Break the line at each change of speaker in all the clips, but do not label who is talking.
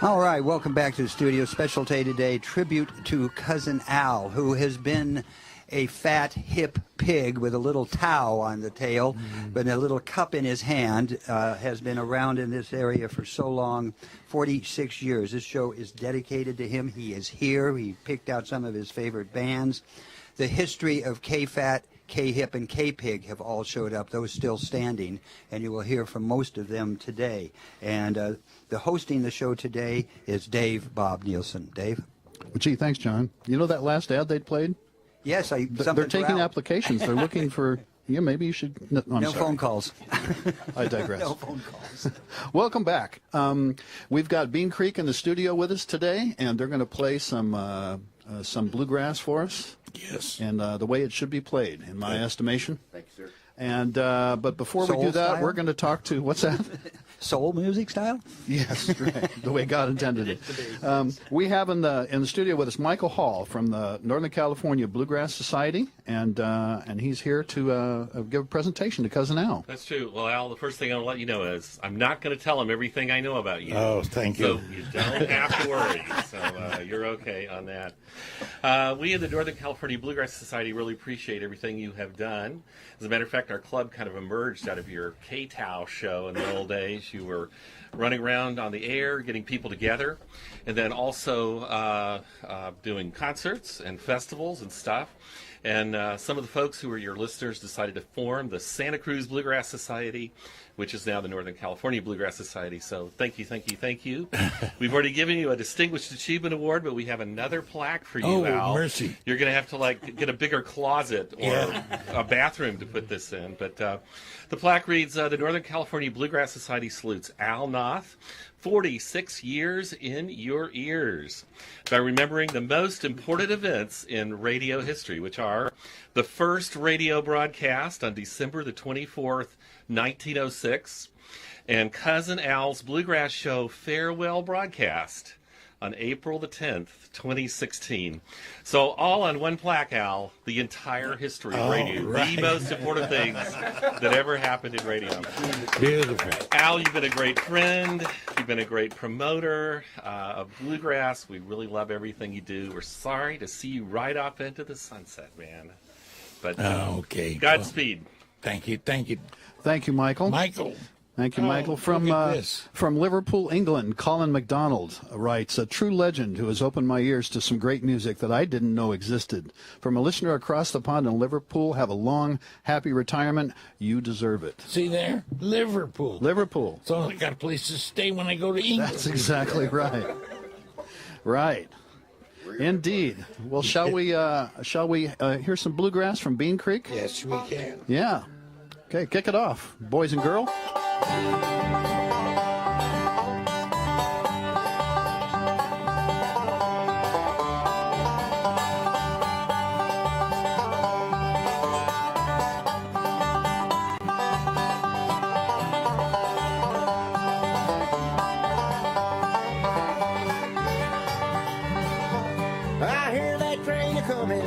All right, welcome back to the studio. Special day today, tribute to Cousin Al, who has been a fat, hip pig with a little towel on the tail, but a little cup in his hand, has been around in this area for so long, 46 years. This show is dedicated to him. He is here. He picked out some of his favorite bands. The history of K-Fat, K-Hip, and K-Pig have all showed up, those still standing, and you will hear from most of them today. And the hosting the show today is Dave Bob Nielsen. Dave?
Well, gee, thanks, John. You know that last ad they played?
Yes,
they're taking applications. They're looking for, yeah, maybe you should. No
phone calls.
I digress.
No phone calls.
Welcome back. We've got Bean Creek in the studio with us today, and they're going to play some bluegrass for us.
Yes.
And the way it should be played, in my estimation.
Thank you, sir.
And but before we do that,
style?
we're going to talk to, what's that?
Soul music style?
Yes, right. The way God intended it. We have in the studio with us Michael Hall from the Northern California Bluegrass Society, and he's here to give a presentation to Cousin Al.
That's true. Well, Al, the first thing I'll let you know is I'm not going to tell him everything I know about you.
Oh, thank you.
So you don't have to worry. So you're okay on that. We in the Northern California Bluegrass Society really appreciate everything you have done. As a matter of fact, our club kind of emerged out of your K-Tow show in the old days. You were running around on the air, getting people together, and then also doing concerts and festivals and stuff. And some of the folks who were your listeners decided to form the Santa Cruz Bluegrass Society, which is now the Northern California Bluegrass Society. So thank you, thank you, thank you. We've already given you a Distinguished Achievement Award, but we have another plaque for you, Al.
Oh, mercy.
You're going to have to get a bigger closet or a bathroom to put this in. But the plaque reads, the Northern California Bluegrass Society salutes Al Noth, 46 years in your ears, by remembering the most important events in radio history, which are the first radio broadcast on December the 24th, 1906, and Cousin Al's Bluegrass Show farewell broadcast on April the 10th, 2016. So all on one plaque, Al, the entire history of radio.
Right.
The most important things that ever happened in radio.
Beautiful.
Al, you've been a great friend. You've been a great promoter of bluegrass. We really love everything you do. We're sorry to see you right off into the sunset, man. But
Okay.
Godspeed.
Well, thank you. Thank you.
Thank you, Michael.
Michael.
Thank you, Michael.
Look at this.
From Liverpool, England, Colin MacDonald writes, a true legend who has opened my ears to some great music that I didn't know existed. From a listener across the pond in Liverpool, have a long, happy retirement. You deserve it.
See there? Liverpool.
Liverpool.
So I got a place to stay when I go to England.
That's exactly right. Right. Indeed. Well, shall we hear some bluegrass from Bean Creek?
Yes, we can.
Yeah. Okay, kick it off, boys and girls.
I hear that train a-coming,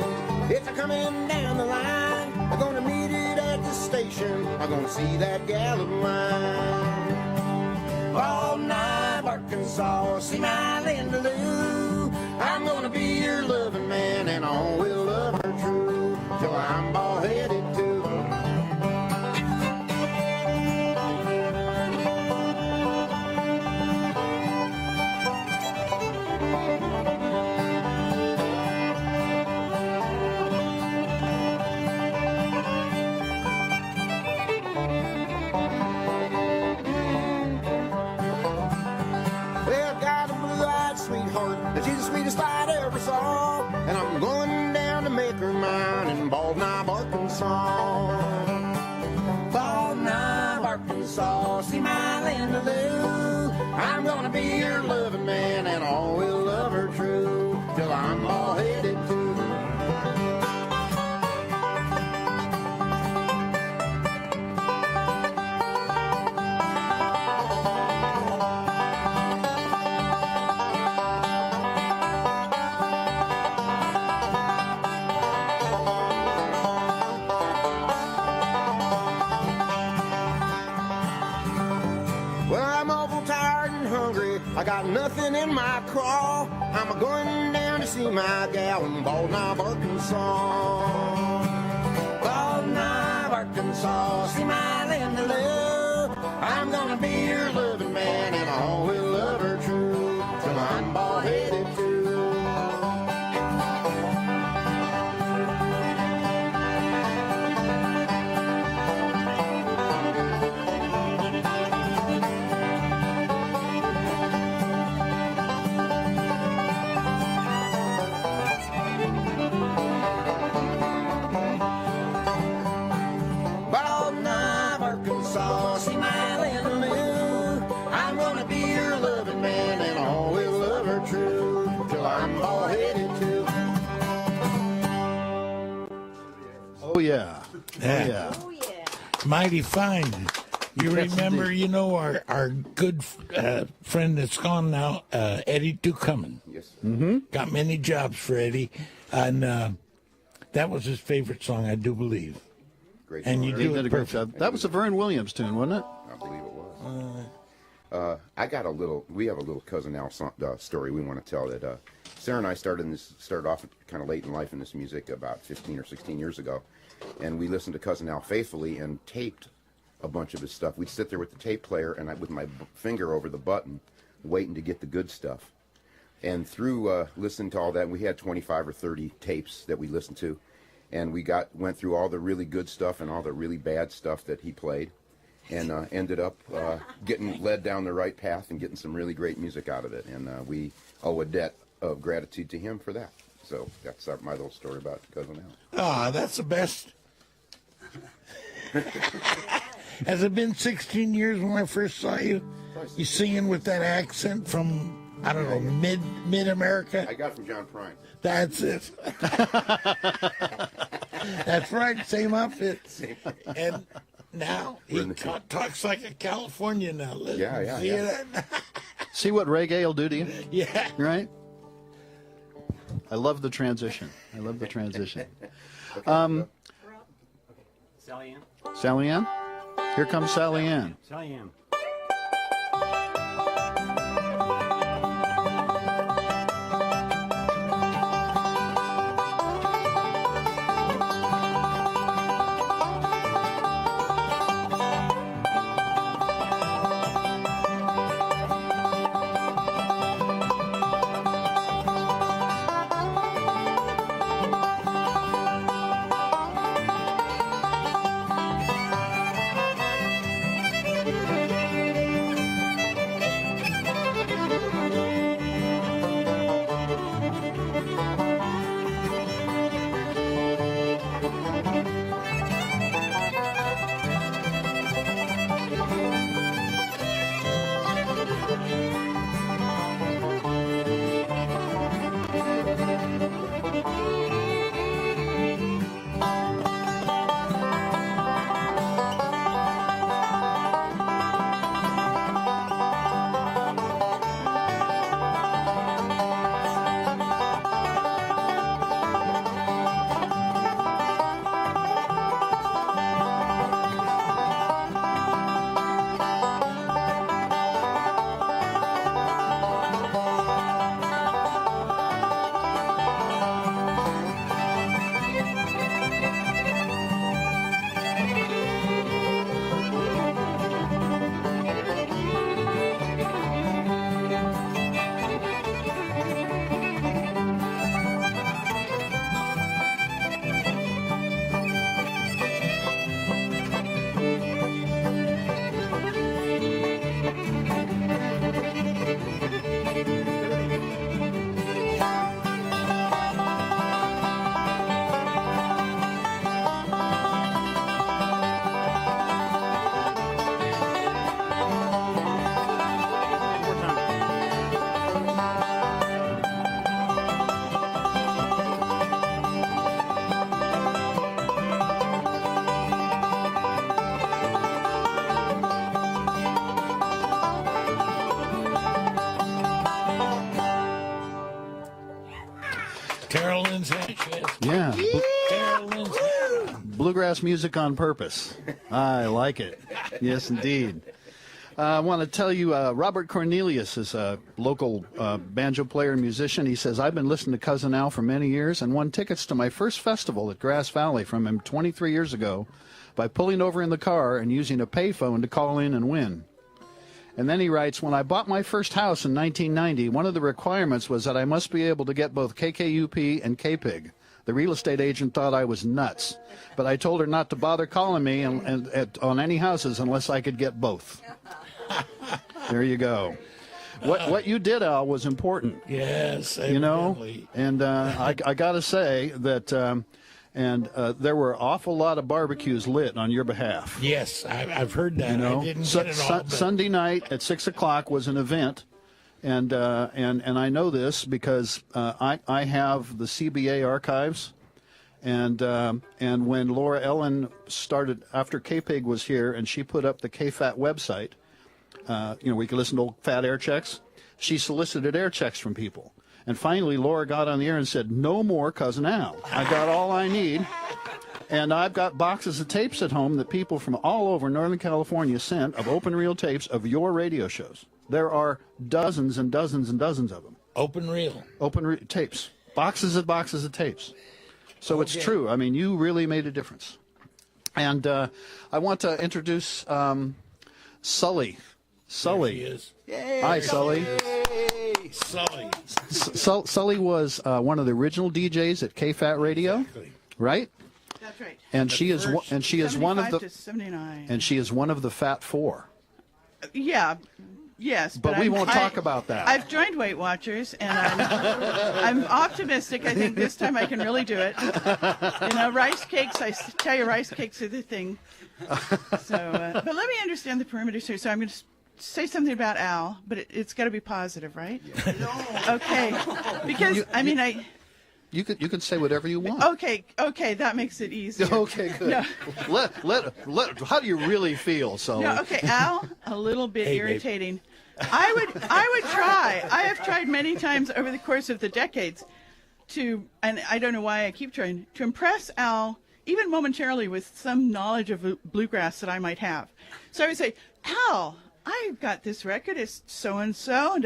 it's a-coming down the line. I'm gonna meet it at the station, I'm gonna see that gal of mine. All night, Arkansas, see my Linda Lou. I'm gonna be your loving man, and I will love her true, till I'm bald-headed too. Well, got a blue-eyed sweetheart, and she's the sweetest I'd ever saw. And I'm going down to make her mine in Bald Knob, Arkansas. Bald Knob, Arkansas, see my Linda Lou. I'm gonna be your loving man, and I will love her true, till I'm all headed too. Well, getting hungry. I got nothing in my craw. I'm a going down to see my gal in Bald Knob, Arkansas. Bald Knob, Arkansas, see my land of love. I'm gonna be your loving man, and I will love her true till I'm bald-headed too. Bald Knob, Arkansas, see my land of love. I'm gonna be your loving man, and I will love her true till I'm bald-headed too.
Oh, yeah.
Yeah.
Oh, yeah.
Mighty fine. You
Yes,
remember,
indeed.
you know, our good friend that's gone now, Eddie Ducommun.
Yes.
Got many jobs for Eddie, and that was his favorite song, I do believe.
Great
And
song.
you
He
do
did
it
a great
perfect.
job. That was a Vern Williams tune, wasn't it?
I believe it was. I got a little. We have a little cousin Al story we want to tell. That Sarah and I started off kind of late in life in this music about 15 or 16 years ago, and we listened to Cousin Al faithfully and taped a bunch of his stuff. We'd sit there with the tape player and with my finger over the button, waiting to get the good stuff. And through listening to all that, we had 25 or 30 tapes that we listened to, and we went through all the really good stuff and all the really bad stuff that he played, and ended up getting led down the right path and getting some really great music out of it. And we owe a debt of gratitude to him for that. So that's my little story about Cousin Al.
Ah, that's the best. Has it been 16 years when I first saw you? You singing with that accent from, I don't know, mid-America?
I got it from John Prine.
That's it. That's right, same outfit. And now he talks like a Californian now.
Yeah.
See that?
See what reggae will do to you,
Yeah.
right? I love the transition.
Sally Ann.
Sally Ann? Here comes Sally Ann.
Sally Ann.
Carolyn's hand.
Yeah.
Carolyn's hand.
Bluegrass music on purpose. I like it. Yes, indeed. I want to tell you, Robert Cornelius is a local banjo player and musician. He says, I've been listening to Cousin Al for many years and won tickets to my first festival at Grass Valley from him 23 years ago by pulling over in the car and using a payphone to call in and win. And then he writes, when I bought my first house in 1990, one of the requirements was that I must be able to get both KKUP and KPIG. The real estate agent thought I was nuts, but I told her not to bother calling me on any houses unless I could get both. There you go. What you did, Al, was important.
Yes,
you know,
evidently.
and I got to say that, there were an awful lot of barbecues lit on your behalf.
Yes, I've heard that.
You know,
I didn't get it all. But
Sunday night at 6 o'clock was an event, and I know this because I have the CBA archives, and when Laura Ellen started after KPIG was here, and she put up the KFAT website. We could listen to old fat air checks. She solicited air checks from people. And finally, Laura got on the air and said, no more Cousin Al. I got all I need. And I've got boxes of tapes at home that people from all over Northern California sent of open reel tapes of your radio shows. There are dozens and dozens and dozens of them.
open reel.
Tapes. Boxes of tapes. So it's true. I mean, you really made a difference. And I want to introduce Sully. Sully.
There he is.
Yay.
Hi, Sully.
Sully.
Sully was one of the original DJs at KFAT Radio,
Exactly.
right?
That's right.
And she is one of
75
the
to 79.
and she is one of the Fat Four.
Yeah. Yes,
But we won't talk about that.
I've joined Weight Watchers, and I'm optimistic. I think this time I can really do it. Rice cakes. I tell you, rice cakes are the thing. So, but let me understand the perimeters here. So I'm going to say something about Al, but it's got to be positive, right? No. Okay. Because
You could say whatever you want.
Okay, that makes it easier.
Okay, good.
No.
Let how do you really feel, Sully?
No, okay, Al, a little bit
Hey,
irritating. I would try. I have tried many times over the course of the decades and I don't know why I keep trying, to impress Al, even momentarily, with some knowledge of bluegrass that I might have. So I would say, Al, I've got this record, it's so-and-so,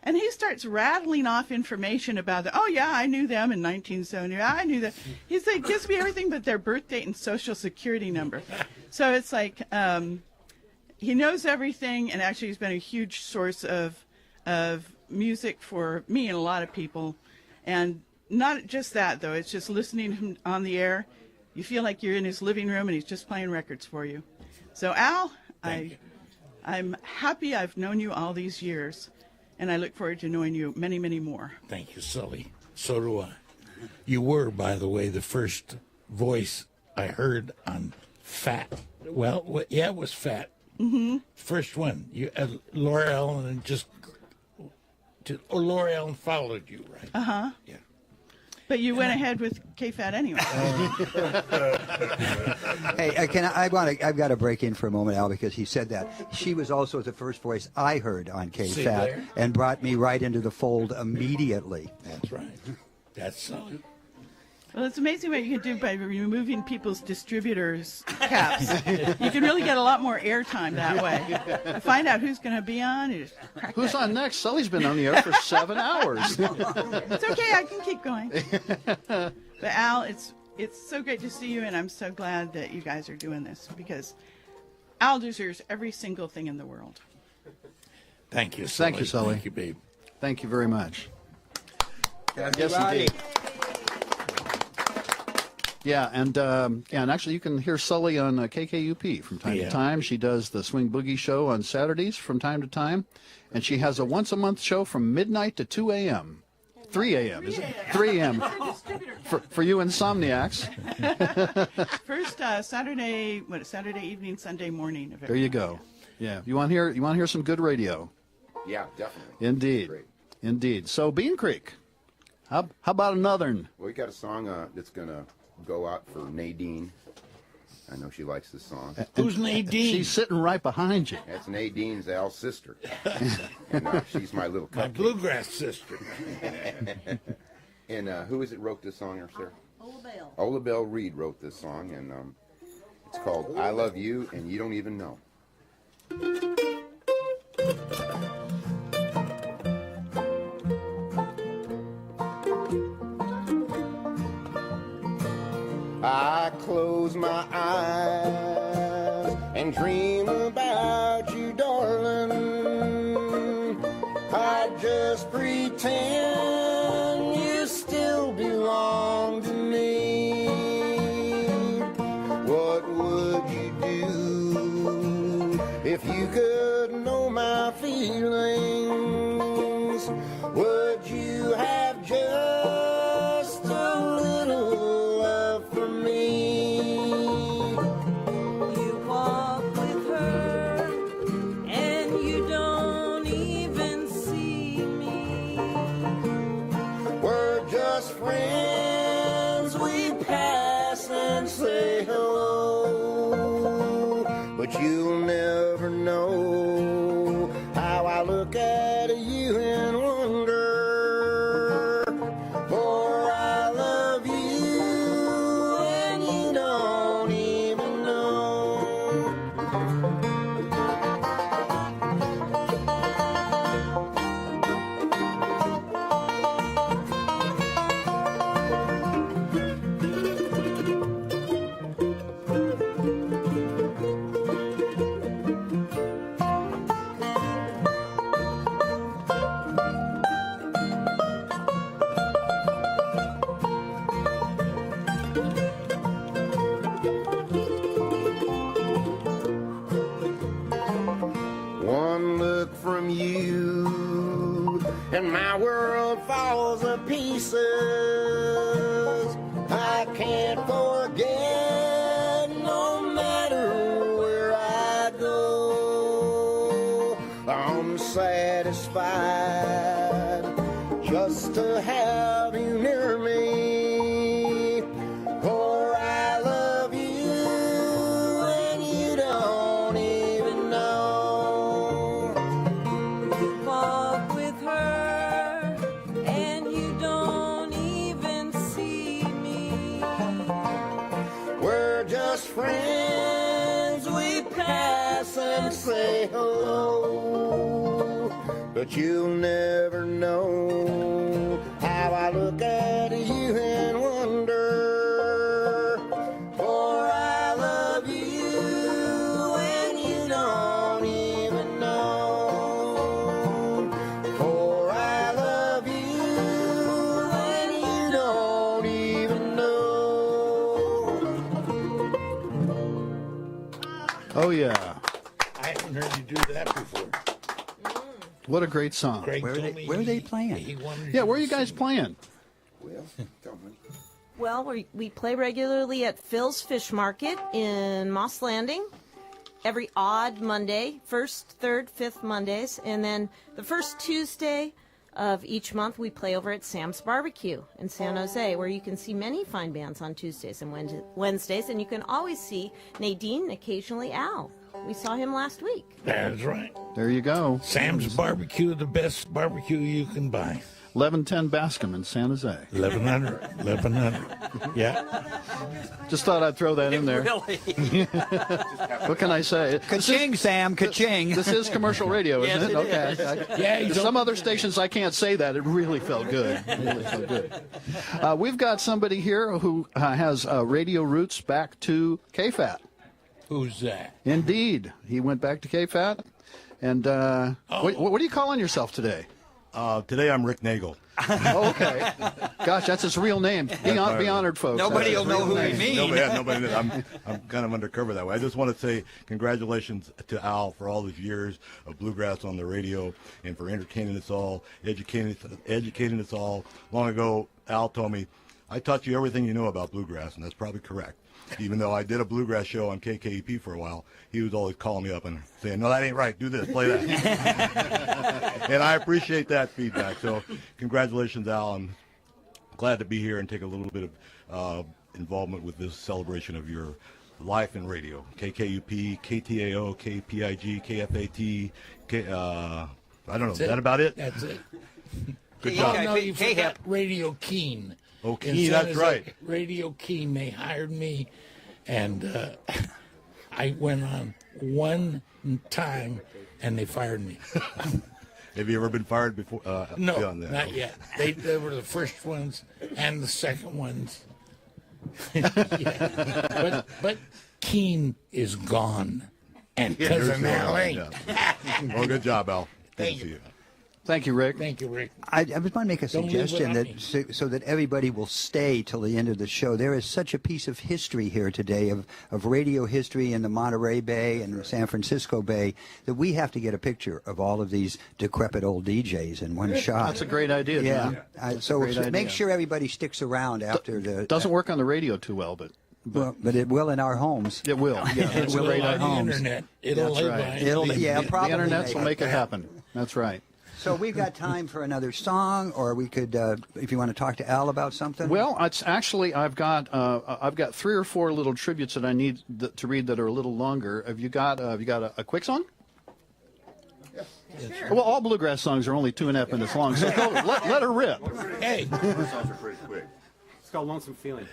and he starts rattling off information about it. Oh, yeah, I knew them in 1970. I knew that. He gives me everything but their birth date and social security number. So it's like he knows everything, and actually he's been a huge source of music for me and a lot of people. And not just that, though. It's just listening to him on the air. You feel like you're in his living room, and he's just playing records for you. So, Al, I'm happy I've known you all these years, and I look forward to knowing you many, many more.
Thank you, Sully. So do I. You were, by the way, the first voice I heard on Fat. Well, yeah, it was Fat. Mm-hmm. First one. Laura Ellen Laura Ellen followed you, right?
Uh-huh.
Yeah.
But you went ahead with KFAT anyway.
Hey, I've got to break in for a moment, Al, because he said that. She was also the first voice I heard on
See there?
KFAT and brought me right into the fold immediately.
That's right. That's Sully.
Well, it's amazing what you can do by removing people's distributors' caps. You can really get a lot more airtime that way. Find out who's going to be on. You just crack
Who's
that.
on next? Sully's been on the air for 7 hours.
It's okay. I can keep going. But Al, it's so great to see you, and I'm so glad that you guys are doing this, because Al deserves every single thing in the world.
Thank you, Sully.
Thank you, Sully.
Thank you, babe.
Thank you very much.
Yes,
indeed. Yeah, and actually you can hear Sully on KKUP from time to time. She does the Swing Boogie show on Saturdays from time to time, and she has a once-a-month show from midnight to 2 a.m. 3 a.m., is it? 3 a.m. for you insomniacs.
First Saturday evening, Sunday morning.
There you go. Yeah, you want to hear some good radio?
Yeah, definitely.
Indeed,
Great.
indeed. So Bean Creek, how about another?
Well, we got a song that's gonna go out for Nadine. I know she likes this song.
Who's Nadine?
She's sitting right behind you.
That's Nadine's Al's sister, and she's my little
My
cupcake.
bluegrass sister.
And who is it wrote this song, sir?
Ola
Ola Belle Reed wrote this song, and it's called "I Love You and You Don't Even Know."
close my eyes and dream about you, darling, I just pretend you still belong to me. What would you do if you could know my feelings? Would you have just a little love for me?
You walk with her and you don't even see me.
We're just friends, we pass and say hello, but you'll never know how I look at you and wonder, for I love you and you don't even know. One look from you and my world falls to pieces. I can't forget no matter where I go. I'm satisfied just to have you near me, for I love you and you don't even know.
Walk with her and you don't even see me.
We're just friends, we pass and say hello, but you'll never know how I look at you and wonder, for I love you and you don't even know, for I love you and you don't even know.
Oh, yeah.
I haven't heard you do that before.
What a great song.
Greg
Where are
told
they-
me
where are they
he-
playing?
he wanted
Yeah, where are you
to
guys
sing.
playing?
Well, tell me.
Well, we play regularly at Phil's Fish Market in Moss Landing every odd Monday, first, third, fifth Mondays. And then the first Tuesday of each month, we play over at Sam's Barbecue in San Jose, where you can see many fine bands on Tuesdays and Wednesdays. And you can always see Nadine and occasionally Al. We saw him last week.
That's right.
There you go.
Sam's Barbecue, the best barbecue you can buy.
1110 Bascom in San Jose.
1100. 1100. Yeah.
Just thought I'd throw that in there.
Really?
What can I say?
Ka-ching, Sam, ka-ching.
This is commercial radio, isn't
Yes,
it?
it
Okay.
Yeah, you
Some
don't-
other stations I can't say that. It really felt good. It really felt good. We've got somebody here who has radio roots back to KFAT.
Who's that?
Indeed. He went back to KFAT. And what are you calling yourself today?
Today I'm Rick Nagel.
Oh, okay. Gosh, that's his real name. Be honored, folks.
Nobody will know who we mean.
Nobody knows. I'm kind of undercover that way. I just want to say congratulations to Al for all these years of bluegrass on the radio and for entertaining us all, educating us all. Long ago, Al told me, I taught you everything you know about bluegrass, and that's probably correct. Even though I did a bluegrass show on KKEP for a while, he was always calling me up and saying, no, that ain't right. Do this, play that. And I appreciate that feedback. So congratulations, Al. I'm glad to be here and take a little bit of involvement with this celebration of your life in radio. KKUP, KTAO, KPIG, KFAT, I don't know. Is that about it?
That's it.
Good
Oh,
job.
no, you
K-Hip.
forgot Radio Keen.
Oh,
In
Keen,
San
that's
Jose,
right.
Radio Keen, they hired me, and I went on one time, and they fired me.
Have you ever been fired before?
No,
beyond that?
not yet. They were the first ones and the second ones. Yeah. But Keene is gone, and Cousin Al ain't.
Well, good job, Al. Good
Thank
to see
you.
you.
Thank you, Rick.
Thank you, Rick.
I just want to make a
Don't leave
suggestion
without
that so that everybody will stay till the end of the show. There is such a piece of history here today of radio history in the Monterey Bay and the San Francisco Bay that we have to get a picture of all of these decrepit old DJs in one shot.
That's a great idea,
Yeah.
John.
So
Great idea.
make sure everybody sticks around after the.
Doesn't work on the radio too well, but
But it will in our homes.
it will. Yeah,
It will in our
On the
homes.
internet. It'll
That's
live
right.
by.
It'll, yeah,
the
probably.
internet will
make
make it happen. That's right.
So we've got time for another song, or we could, if you want to talk to Al about something.
Well, it's actually I've got 3 or 4 little tributes that I need to read that are a little longer. Have you got a quick song? Sure. Well, all bluegrass songs are only 2.5 minutes long, so go, let her rip.
Hey.
Songs are pretty quick.
It's called Lonesome Feeling.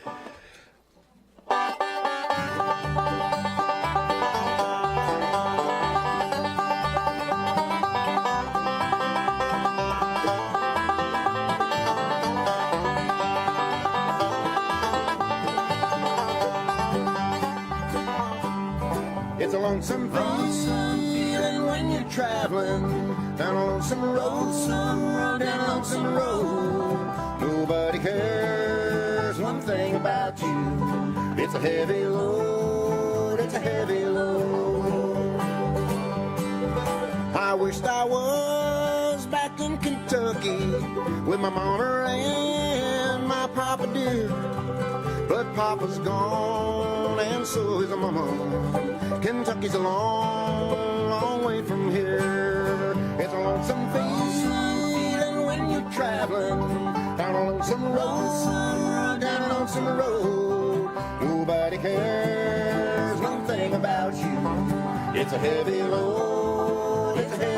It's a lonesome feeling when you're traveling down a lonesome road, down a lonesome road. Nobody cares one thing about you. It's a heavy load, it's a heavy load. I wished I was back in Kentucky with my mama and my papa dear. But Papa's gone, and so is Mama. Kentucky's a long, long way from here. It's a lonesome feeling when you're traveling down a lonesome road, down a lonesome road. Nobody cares one thing about you. It's a heavy load, it's a heavy